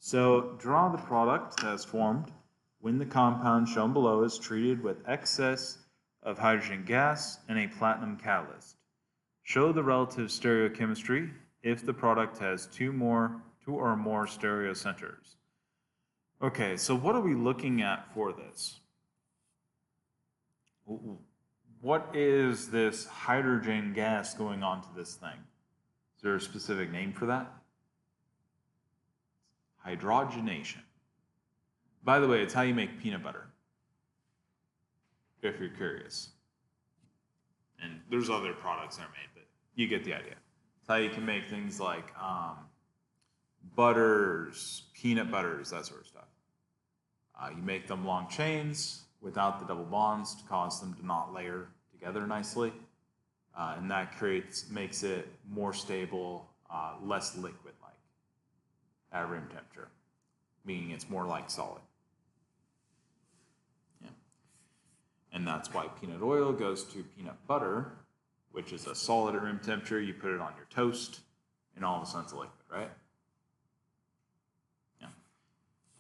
So draw the product that is formed when the compound shown below is treated with excess of hydrogen gas and a platinum catalyst. Show the relative stereochemistry if the product has two or more stereocenters. Okay, so what are we looking at for this? What is this hydrogen gas going on to this thing? Is there a specific name for that? Hydrogenation. By the way, it's how you make peanut butter, if you're curious. And there's other products that are made, but you get the idea. It's how you can make things like butters, peanut butters, that sort of stuff. You make them long chains without the double bonds to cause them to not layer together nicely. And that makes it more stable, less liquid-like at room temperature, meaning it's more like solid. Yeah. And that's why peanut oil goes to peanut butter, which is a solid at room temperature. You put it on your toast, and all of a sudden it's a liquid, right? Yeah.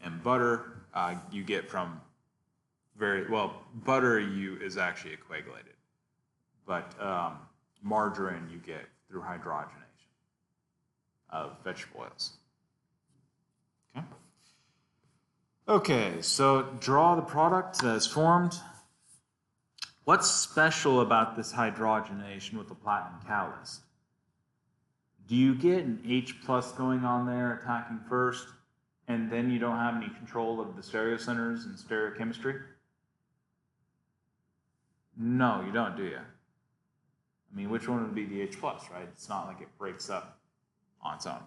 And butter, you get from butter is actually coagulated, but margarine you get through hydrogenation of vegetable oils. Okay. Okay, so draw the product that is formed. What's special about this hydrogenation with the platinum catalyst? Do you get an H plus going on there attacking first, and then you don't have any control of the stereocenters and stereochemistry? No, you don't, do you? I mean, which one would be the H plus, right? It's not like it breaks up on its own.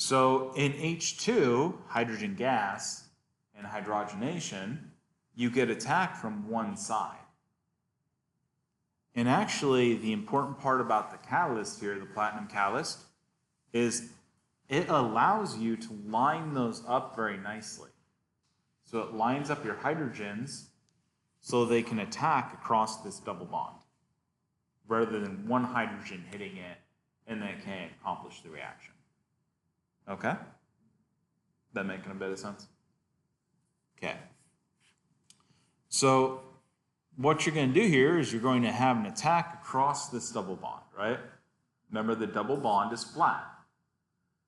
So in H2, hydrogen gas, and hydrogenation, you get attacked from one side. And actually, the important part about the catalyst here, the platinum catalyst, is it allows you to line those up very nicely. So it lines up your hydrogens so they can attack across this double bond, rather than one hydrogen hitting it and then it can't accomplish the reaction. Okay? That making a bit of sense? Okay. So what you're going to do here is you're going to have an attack across this double bond, right? Remember, the double bond is flat.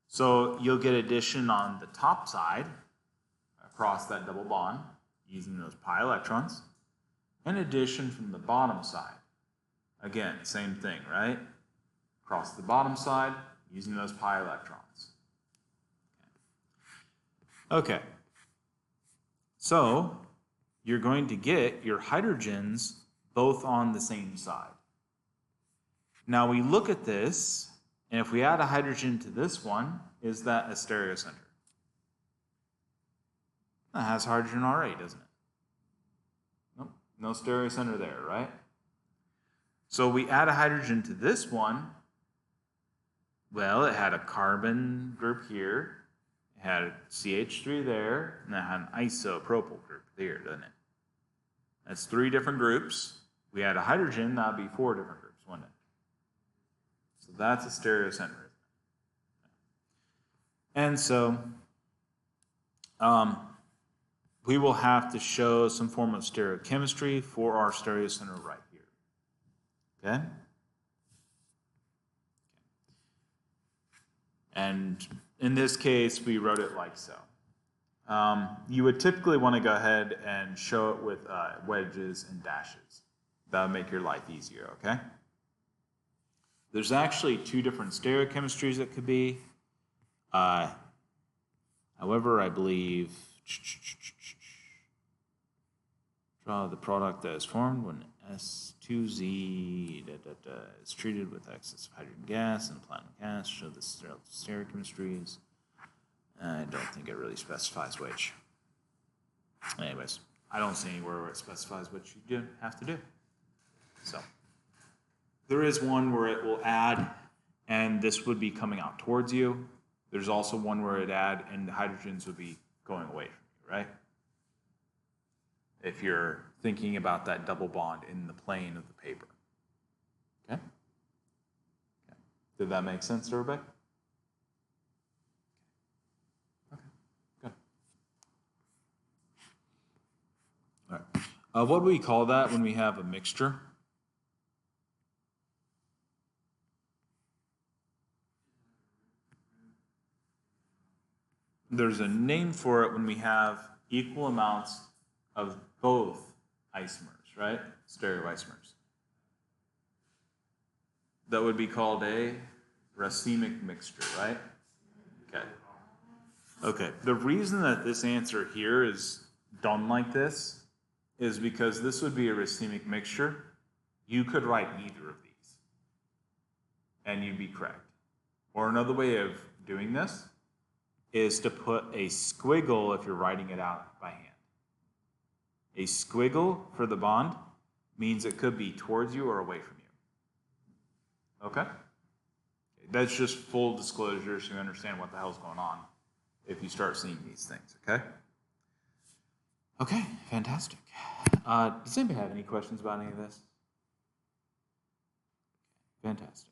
So you'll get addition on the top side across that double bond using those pi electrons, and addition from the bottom side. Again, same thing, right? Across the bottom side using those pi electrons. Okay. So you're going to get your hydrogens both on the same side. Now we look at this, and if we add a hydrogen to this one, is that a stereocenter? That has hydrogen already, doesn't it? Nope, no stereocenter there, right? So we add a hydrogen to this one, well, it had a carbon group here, it had a CH3 there, and it had an isopropyl group there, doesn't it? That's 3 different groups. We add a hydrogen, that would be 4 different groups, wouldn't it? So that's a stereocenter. And so we will have to show some form of stereochemistry for our stereocenter right here. Okay? And in this case, we wrote it like so. You would typically want to go ahead and show it with wedges and dashes. That would make your life easier, okay? There's actually 2 different stereochemistries that could be. However, I believe draw the product that is formed when S2Z is treated with excess of hydrogen gas and platinum gas. Show the stereochemistries. I don't think it really specifies which. Anyways, I don't see anywhere where it specifies what you have to do. So there is one where it will add, and this would be coming out towards you. There's also one where it add, and the hydrogens would be going away from you, right? If you're thinking about that double bond in the plane of the paper. Okay? Did that make sense to everybody? Okay. What do we call that when we have a mixture? There's a name for it when we have equal amounts of both isomers, right? Stereoisomers. That would be called a racemic mixture, right? Okay. Okay. The reason that this answer here is done like this is because this would be a racemic mixture. You could write either of these, and you'd be correct. Or another way of doing this is to put a squiggle if you're writing it out by hand. A squiggle for the bond means it could be towards you or away from you. Okay? That's just full disclosure so you understand what the hell's going on if you start seeing these things, okay? Okay, fantastic. Does anybody have any questions about any of this? Fantastic.